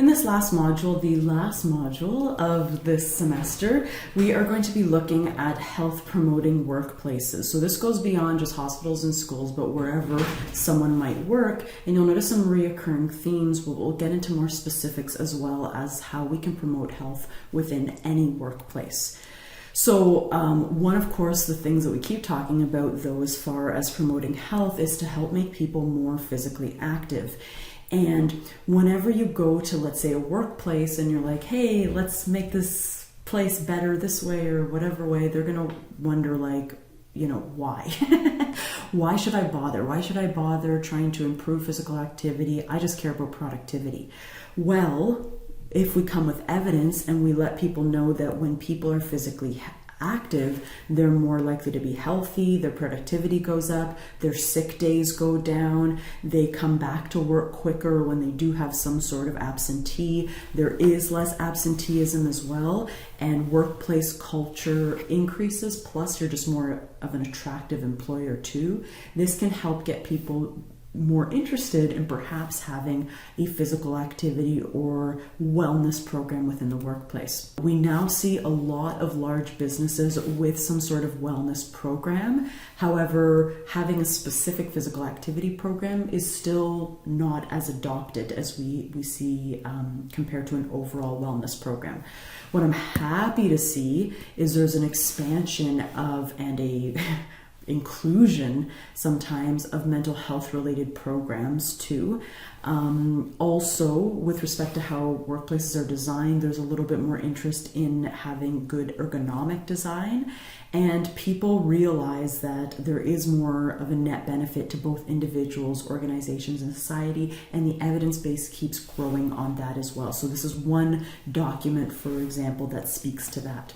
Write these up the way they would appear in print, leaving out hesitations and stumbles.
In this last module, the last module of this semester, we are going to be looking at health promoting workplaces. So this goes beyond just hospitals and schools, but wherever someone might work. And you'll notice some reoccurring themes. We'll get into more specifics as well as how we can promote health within any workplace. So one, of course, the things that we keep talking about, though, as far as promoting health, is to help make people more physically active. And whenever you go to, let's say, a workplace and you're like, hey, let's make this place better this way or whatever way, they're going to wonder, like, why? Why should I bother? Why should I bother trying to improve physical activity? I just care about productivity. Well, if we come with evidence and we let people know that when people are physically active, they're more likely to be healthy, their productivity goes up, their sick days go down, they come back to work quicker when they do have some sort of absentee, there is less absenteeism as well, and workplace culture increases, plus you're just more of an attractive employer too. This can help get people more interested in perhaps having a physical activity or wellness program within the workplace. We now see a lot of large businesses with some sort of wellness program. However, having a specific physical activity program is still not as adopted as we see compared to an overall wellness program. What I'm happy to see is there's an expansion of and a inclusion sometimes of mental health related programs too. Also, with respect to how workplaces are designed, there's a little bit more interest in having good ergonomic design, and people realize that there is more of a net benefit to both individuals, organizations, and society, and the evidence base keeps growing on that as well. So this is one document, for example, that speaks to that.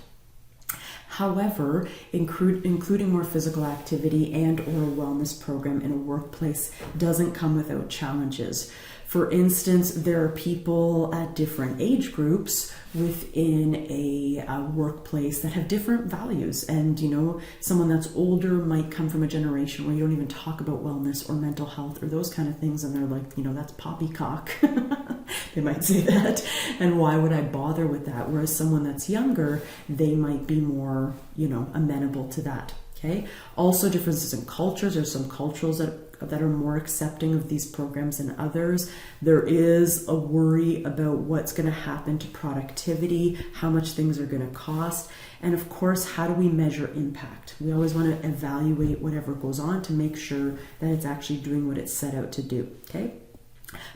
However, including more physical activity and or a wellness program in a workplace doesn't come without challenges. For instance, there are people at different age groups within a workplace that have different values. And, someone that's older might come from a generation where you don't even talk about wellness or mental health or those kind of things. And they're like, that's poppycock. They might say that. And why would I bother with that? Whereas someone that's younger, they might be more, amenable to that. Okay. Also, differences in cultures. There's some cultures that are more accepting of these programs than others. There is a worry about what's going to happen to productivity, how much things are going to cost, and of course, how do we measure impact? We always want to evaluate whatever goes on to make sure that it's actually doing what it's set out to do. Okay.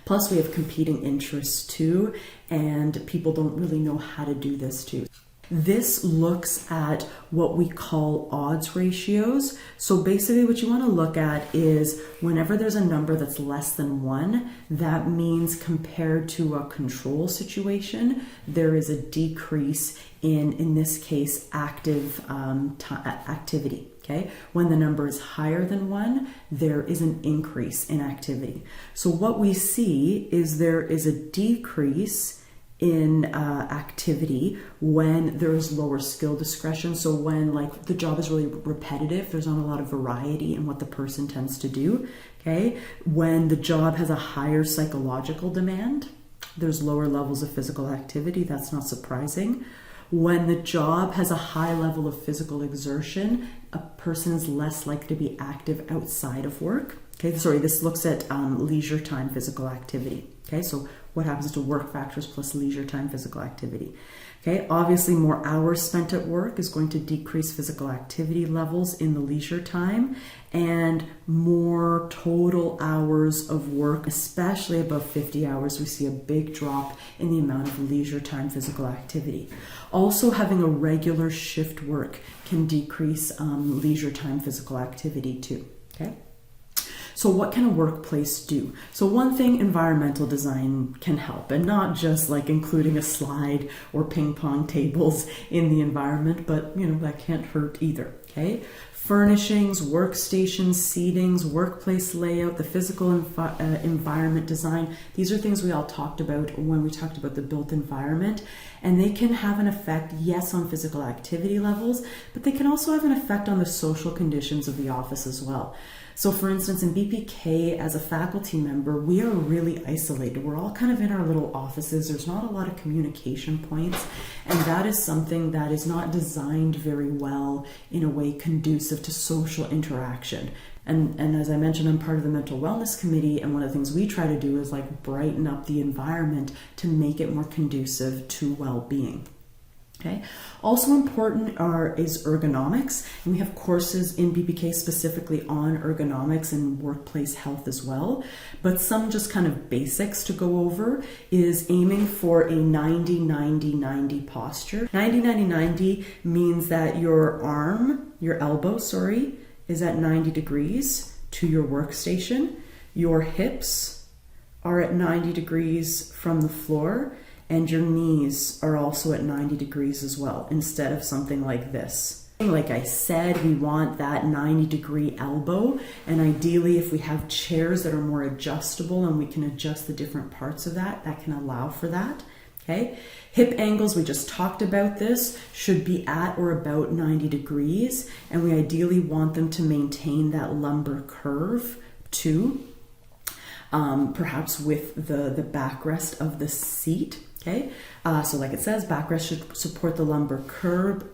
Plus, we have competing interests too, and people don't really know how to do this too. This looks at what we call odds ratios. So basically what you want to look at is whenever there's a number that's less than 1, that means compared to a control situation, there is a decrease in this case, active activity. Okay. When the number is higher than 1, there is an increase in activity. So what we see is there is a decrease in activity when there's lower skill discretion. So when the job is really repetitive, there's not a lot of variety in what the person tends to do. Okay. When the job has a higher psychological demand, there's lower levels of physical activity. That's not surprising. When the job has a high level of physical exertion, a person is less likely to be active outside of work. Okay, this looks at leisure time physical activity. Okay, so what happens to work factors plus leisure time physical activity? Okay, obviously more hours spent at work is going to decrease physical activity levels in the leisure time, and more total hours of work, especially above 50 hours, we see a big drop in the amount of leisure time physical activity. Also, having a regular shift work can decrease leisure time physical activity too. Okay. So what can a workplace do? So one thing, environmental design can help, and not just including a slide or ping pong tables in the environment, but that can't hurt either. Okay, furnishings, workstations, seatings, workplace layout, the physical environment design. These are things we all talked about when we talked about the built environment, and they can have an effect, yes, on physical activity levels, but they can also have an effect on the social conditions of the office as well. So for instance, in BPK, as a faculty member, we are really isolated. We're all kind of in our little offices. There's not a lot of communication points, and that is something that is not designed very well in a way conducive to social interaction. And as I mentioned, I'm part of the mental wellness committee, and one of the things we try to do is like brighten up the environment to make it more conducive to well-being. Okay. Also important is ergonomics, and we have courses in BPK specifically on ergonomics and workplace health as well. But some just kind of basics to go over is aiming for a 90-90-90 posture. 90-90-90 means that your elbow, is at 90 degrees to your workstation. Your hips are at 90 degrees from the floor, and your knees are also at 90 degrees as well, instead of something like this. Like I said, we want that 90-degree elbow, and ideally if we have chairs that are more adjustable and we can adjust the different parts of that can allow for that. Okay. Hip angles, we just talked about this, should be at or about 90 degrees, and we ideally want them to maintain that lumbar curve too, perhaps with the backrest of the seat. Okay, so like it says, backrest should support the lumbar curve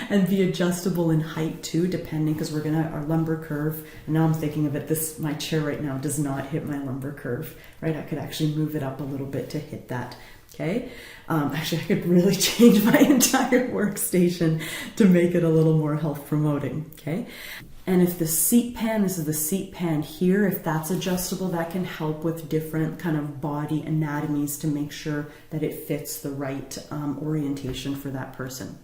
and be adjustable in height too, depending, because our lumbar curve, and now I'm thinking of it, my chair right now does not hit my lumbar curve, right? I could actually move it up a little bit to hit that. Okay, actually I could really change my entire workstation to make it a little more health promoting. Okay. And if the seat pan, this is the seat pan here, if that's adjustable, that can help with different kind of body anatomies to make sure that it fits the right orientation for that person.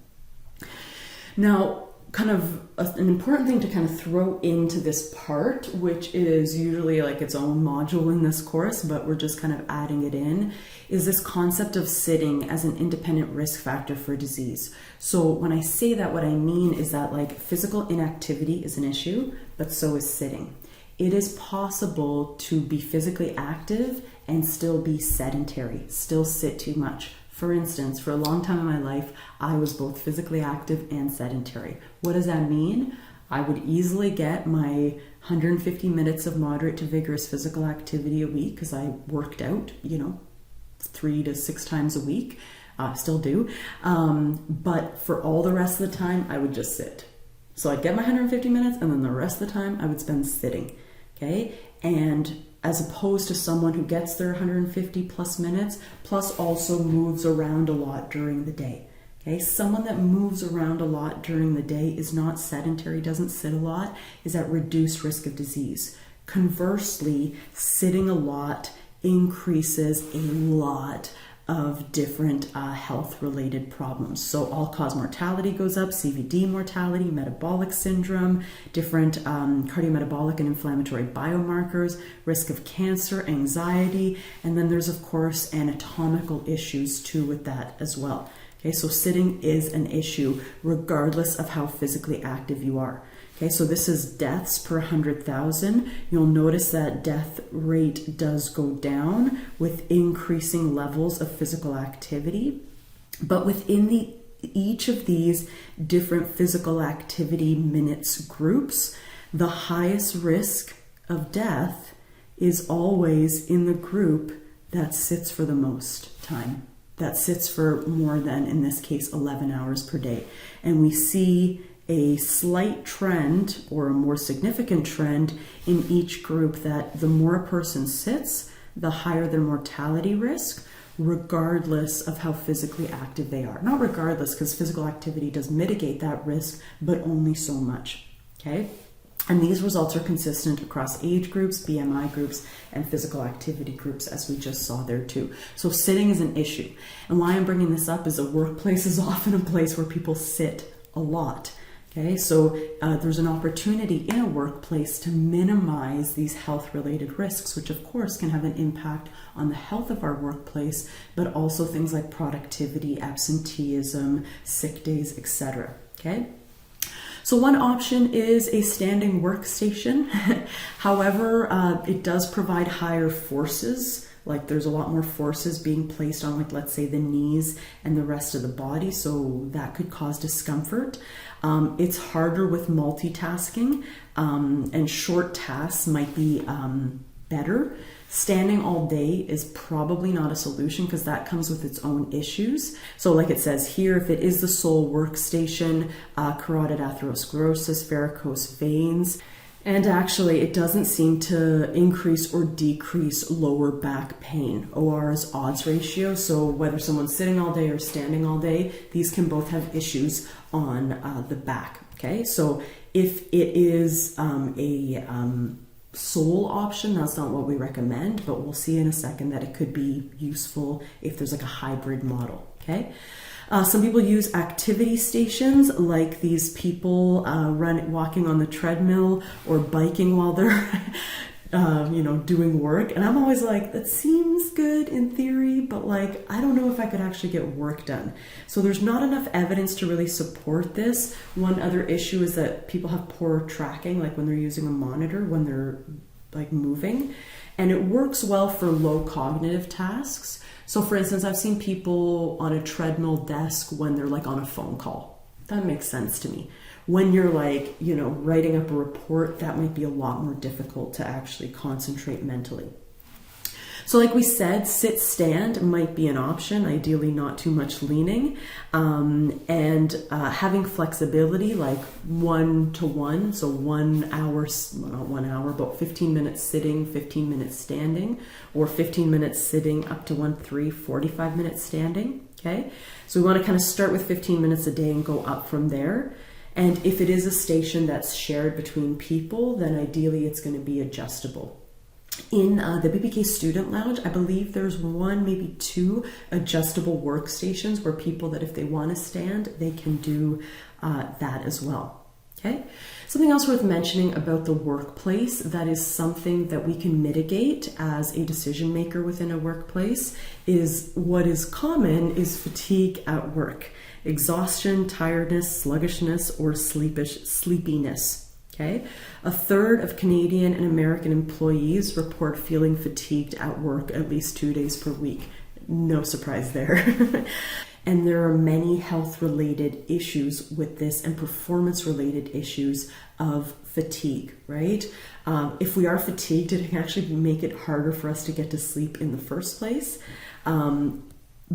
Now, kind of an important thing to kind of throw into this part, which is usually like its own module in this course, but we're just kind of adding it in, is this concept of sitting as an independent risk factor for disease. So when I say that, what I mean is that like physical inactivity is an issue, but so is sitting. It is possible to be physically active and still be sedentary, still sit too much. For instance, for a long time in my life, I was both physically active and sedentary. What does that mean? I would easily get my 150 minutes of moderate to vigorous physical activity a week because I worked out, 3 to 6 times a week. Still do. But for all the rest of the time, I would just sit. So I'd get my 150 minutes, and then the rest of the time I would spend sitting. Okay? And as opposed to someone who gets their 150 plus minutes, plus also moves around a lot during the day. Okay, someone that moves around a lot during the day is not sedentary, doesn't sit a lot, is at reduced risk of disease. Conversely, sitting a lot increases a lot of different health-related problems. So all-cause mortality goes up, CVD mortality, metabolic syndrome, different cardiometabolic and inflammatory biomarkers, risk of cancer, anxiety, and then there's, of course, anatomical issues too with that as well. Okay, so sitting is an issue regardless of how physically active you are. Okay, so this is deaths per 100,000. You'll notice that death rate does go down with increasing levels of physical activity. But within each of these different physical activity minutes groups, the highest risk of death is always in the group that sits for the most time. That sits for more than, in this case, 11 hours per day. And we see a slight trend or a more significant trend in each group that the more a person sits, the higher their mortality risk, regardless of how physically active they are. Not regardless, because physical activity does mitigate that risk, but only so much. Okay? And these results are consistent across age groups, BMI groups, and physical activity groups, as we just saw there too. So sitting is an issue. And why I'm bringing this up is a workplace is often a place where people sit a lot. Okay, so there's an opportunity in a workplace to minimize these health-related risks, which of course can have an impact on the health of our workplace, but also things like productivity, absenteeism, sick days, etc. Okay. So one option is a standing workstation. However, it does provide higher forces. Like there's a lot more forces being placed on, like, let's say the knees and the rest of the body. So that could cause discomfort. It's harder with multitasking, and short tasks might be better. Standing all day is probably not a solution because that comes with its own issues. So like it says here, if it is the sole workstation, carotid atherosclerosis, varicose veins, and actually it doesn't seem to increase or decrease lower back pain. OR is odds ratio, so whether someone's sitting all day or standing all day, these can both have issues on the back, okay? So if it is a sole option, that's not what we recommend, but we'll see in a second that it could be useful if there's like a hybrid model, okay? Some people use activity stations, like these people walking on the treadmill or biking while they're doing work. And I'm always like, that seems good in theory, but like, I don't know if I could actually get work done. So there's not enough evidence to really support this. One other issue is that people have poor tracking, like when they're using a monitor, when they're like moving, and it works well for low cognitive tasks. So for instance, I've seen people on a treadmill desk when they're like on a phone call. That makes sense to me. When you're like, writing up a report, that might be a lot more difficult to actually concentrate mentally. So like we said, sit stand might be an option, ideally not too much leaning, and having flexibility, like 1-to-1, so 1 hour, not 1 hour, but 15 minutes sitting, 15 minutes standing, or 15 minutes sitting up to 45 minutes standing, okay? So we want to kind of start with 15 minutes a day and go up from there. And if it is a station that's shared between people, then ideally it's going to be adjustable. In the BPK Student Lounge, I believe there's 1, maybe 2 adjustable workstations where people that if they want to stand, they can do that as well. Okay. Something else worth mentioning about the workplace that is something that we can mitigate as a decision maker within a workplace is what is common is fatigue at work. Exhaustion, tiredness, sluggishness, or sleepiness. Okay, 1/3 of Canadian and American employees report feeling fatigued at work at least 2 days per week. No surprise there. And there are many health-related issues with this and performance-related issues of fatigue, right? If we are fatigued, it can actually make it harder for us to get to sleep in the first place.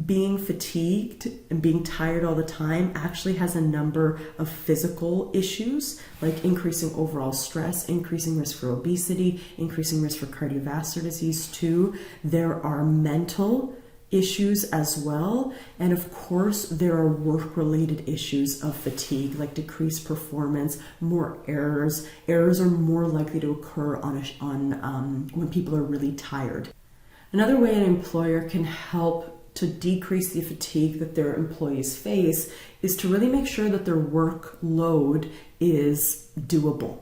Being fatigued and being tired all the time actually has a number of physical issues, like increasing overall stress, increasing risk for obesity, increasing risk for cardiovascular disease too. There are mental issues as well. And of course, there are work-related issues of fatigue, like decreased performance, more errors. Errors are more likely to occur when people are really tired. Another way an employer can help to decrease the fatigue that their employees face is to really make sure that their workload is doable.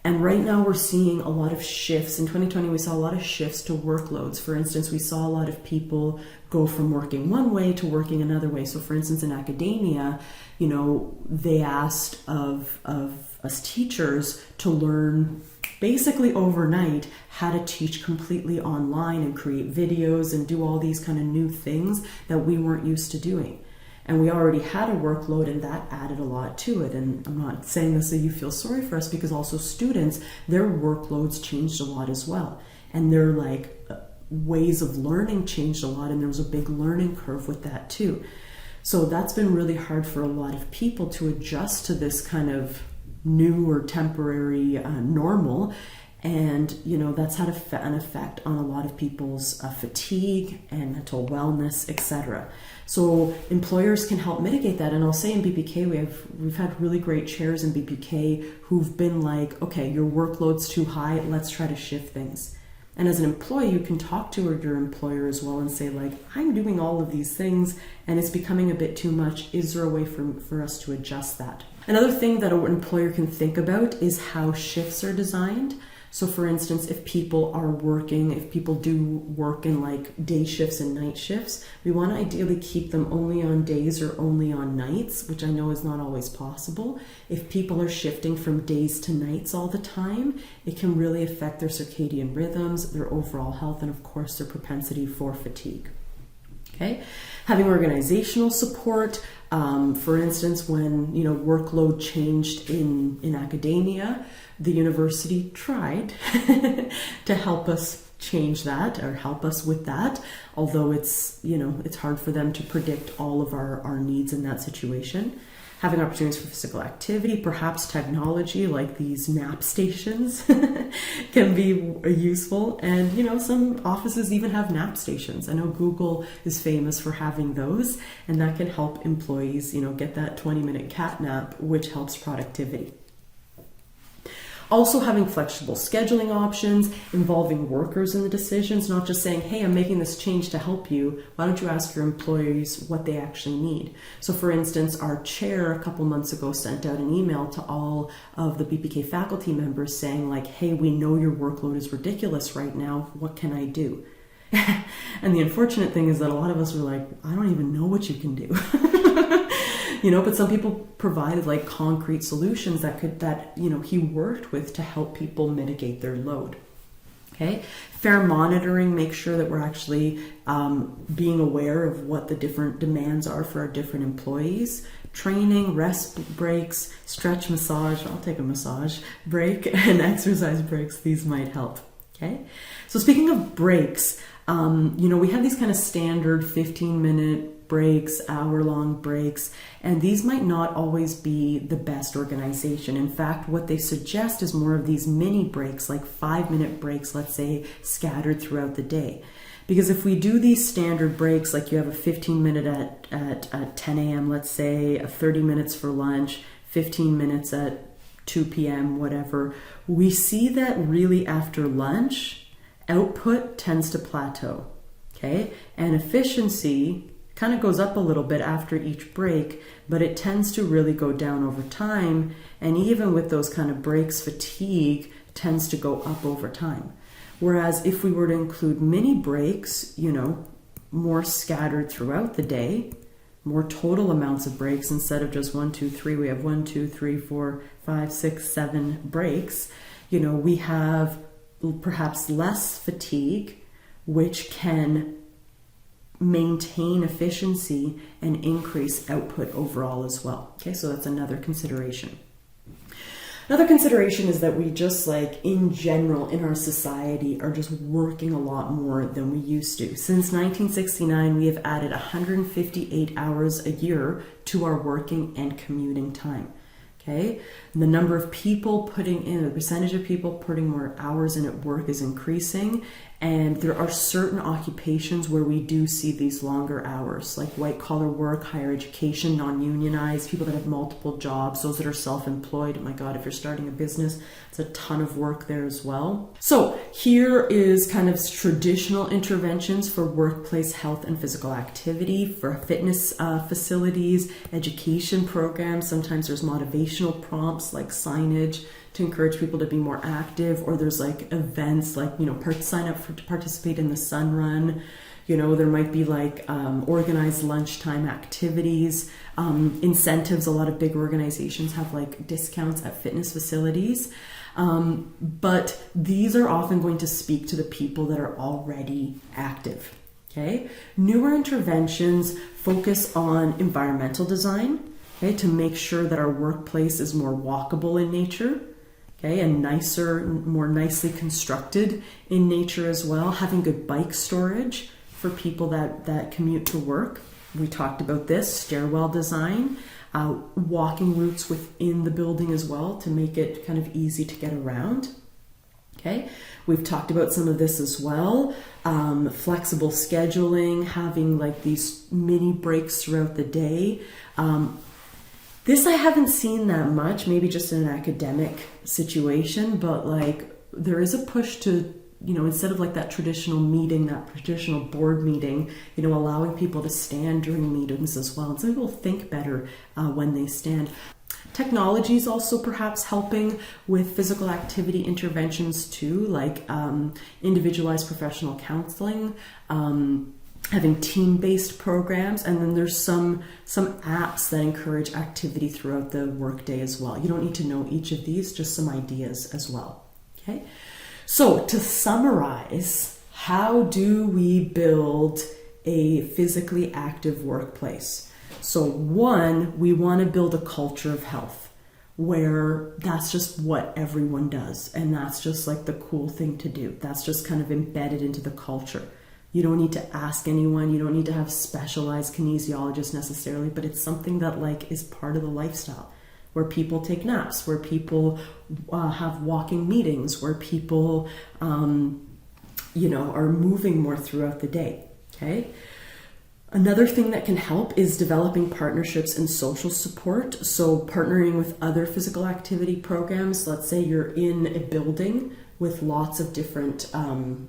And right now we're seeing a lot of shifts. In 2020, we saw a lot of shifts to workloads. For instance, we saw a lot of people go from working one way to working another way. So for instance, in academia, they asked of us teachers to learn basically overnight how to teach completely online and create videos and do all these kind of new things that we weren't used to doing. And we already had a workload and that added a lot to it. And I'm not saying this so you feel sorry for us, because also students, their workloads changed a lot as well. And their ways of learning changed a lot, and there was a big learning curve with that too. So that's been really hard for a lot of people to adjust to this kind of new or temporary normal. And, that's had an effect on a lot of people's fatigue and mental wellness, etc. So employers can help mitigate that. And I'll say in BPK, we've had really great chairs in BPK who've been like, okay, your workload's too high, let's try to shift things. And as an employee, you can talk to your employer as well and say, like, I'm doing all of these things and it's becoming a bit too much. Is there a way for us to adjust that? Another thing that an employer can think about is how shifts are designed. So for instance, if people do work in like day shifts and night shifts, we want to ideally keep them only on days or only on nights, which I know is not always possible. If people are shifting from days to nights all the time, it can really affect their circadian rhythms, their overall health, and of course their propensity for fatigue. Okay, having organizational support. For instance, when workload changed in academia, the university tried to help us change that or help us with that. Although it's hard for them to predict all of our needs in that situation. Having opportunities for physical activity, perhaps technology like these nap stations can be useful. And, some offices even have nap stations. I know Google is famous for having those, and that can help employees, get that 20-minute cat nap, which helps productivity. Also having flexible scheduling options, involving workers in the decisions, not just saying, hey, I'm making this change to help you. Why don't you ask your employees what they actually need? So for instance, our chair a couple months ago sent out an email to all of the BPK faculty members saying like, hey, we know your workload is ridiculous right now. What can I do? And the unfortunate thing is that a lot of us were like, I don't even know what you can do. But some people provided like concrete solutions that he worked with to help people mitigate their load. Okay, fair monitoring, make sure that we're actually being aware of what the different demands are for our different employees. Training, rest breaks, stretch massage, I'll take a massage break, and exercise breaks, these might help. Okay, so speaking of breaks, we have these kind of standard 15-minute breaks, hour-long breaks, and these might not always be the best organization. In fact, what they suggest is more of these mini breaks, like 5-minute breaks, let's say, scattered throughout the day. Because if we do these standard breaks, like you have a 15-minute at 10 a.m., let's say, 30 minutes for lunch, 15 minutes at 2 p.m., whatever, we see that really after lunch, output tends to plateau, okay? And efficiency kind of goes up a little bit after each break, but it tends to really go down over time. And even with those kind of breaks, fatigue tends to go up over time. Whereas if we were to include mini breaks, more scattered throughout the day, more total amounts of breaks instead of just 1, 2, 3, we have 1, 2, 3, 4, 5, 6, 7 breaks, we have perhaps less fatigue, which can maintain efficiency and increase output overall as well. Okay, so that's another consideration. Another consideration is that we just in general in our society are just working a lot more than we used to. Since 1969, we have added 158 hours a year to our working and commuting time. Okay, and the number of people the percentage of people putting more hours in at work is increasing, and there are certain occupations where we do see these longer hours, like white collar work, higher education, non-unionized, people that have multiple jobs, those that are self-employed. Oh my God, if you're starting a business, it's a ton of work there as well. So here is kind of traditional interventions for workplace health and physical activity, for fitness facilities, education programs. Sometimes there's motivational prompts like signage to encourage people to be more active, or there's events like, sign up to participate in the sun run. There might be organized lunchtime activities, incentives. A lot of big organizations have discounts at fitness facilities. But these are often going to speak to the people that are already active. Okay. Newer interventions focus on environmental design, okay, to make sure that our workplace is more walkable in nature. Okay, and more nicely constructed in nature as well. Having good bike storage for people that commute to work. We talked about this, stairwell design, walking routes within the building as well to make it kind of easy to get around. Okay, we've talked about some of this as well. Flexible scheduling, having these mini breaks throughout the day. This I haven't seen that much, maybe just in an academic situation, but there is a push to, instead of that traditional meeting, that traditional board meeting, allowing people to stand during meetings as well. And some people think better when they stand. Technology is also perhaps helping with physical activity interventions too, like individualized professional counseling, having team-based programs, and then there's some apps that encourage activity throughout the workday as well. You don't need to know each of these, just some ideas as well. Okay, so to summarize, how do we build a physically active workplace? So one, we want to build a culture of health where that's just what everyone does, and that's just like the cool thing to do. That's just kind of embedded into the culture. You don't need to ask anyone, you don't need to have specialized kinesiologists necessarily, but it's something that like is part of the lifestyle, where people take naps, where people have walking meetings, where people are moving more throughout the day. Okay. Another thing that can help is developing partnerships and social support. So partnering with other physical activity programs. Let's say you're in a building with lots of different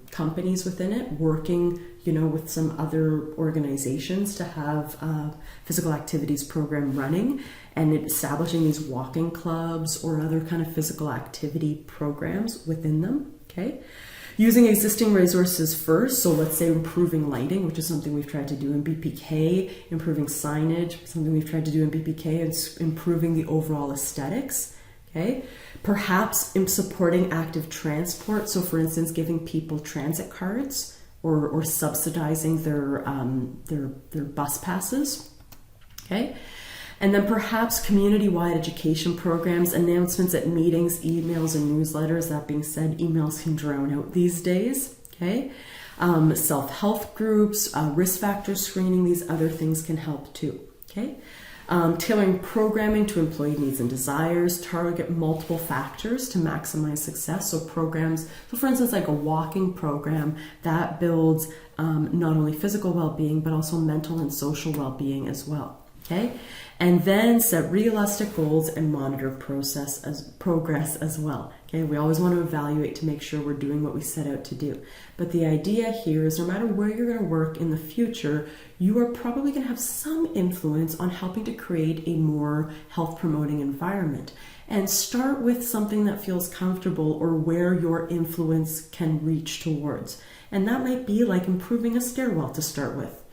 companies within it, working, with some other organizations to have a physical activities program running, and establishing these walking clubs or other kind of physical activity programs within them. Okay. Using existing resources first, so let's say improving lighting, which is something we've tried to do in BPK, improving signage, something we've tried to do in BPK, and improving the overall aesthetics, okay? Perhaps in supporting active transport, so for instance, giving people transit cards or subsidizing their bus passes, okay? And then perhaps community-wide education programs, announcements at meetings, emails, and newsletters. That being said, emails can drown out these days, okay? Self-help groups, risk factor screening, these other things can help too, okay? Tailoring programming to employee needs and desires, target multiple factors to maximize success. So programs, so for instance, like a walking program that builds not only physical well-being, but also mental and social well-being as well. Okay, and then set realistic goals and monitor progress as well. Okay, we always want to evaluate to make sure we're doing what we set out to do. But the idea here is no matter where you're going to work in the future, you are probably going to have some influence on helping to create a more health promoting environment. And start with something that feels comfortable or where your influence can reach towards. And that might be like improving a stairwell to start with.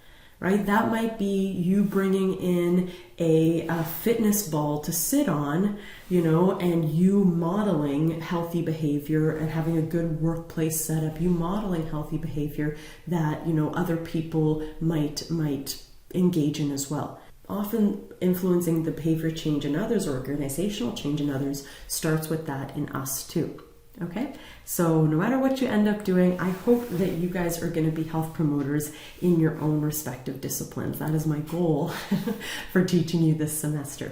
Right? That might be you bringing in a fitness ball to sit on, and you modeling healthy behavior and having a good workplace setup, you modeling healthy behavior that, other people might engage in as well. Often influencing the behavior change in others or organizational change in others starts with that in us too. Okay, so no matter what you end up doing, I hope that you guys are going to be health promoters in your own respective disciplines. That is my goal for teaching you this semester.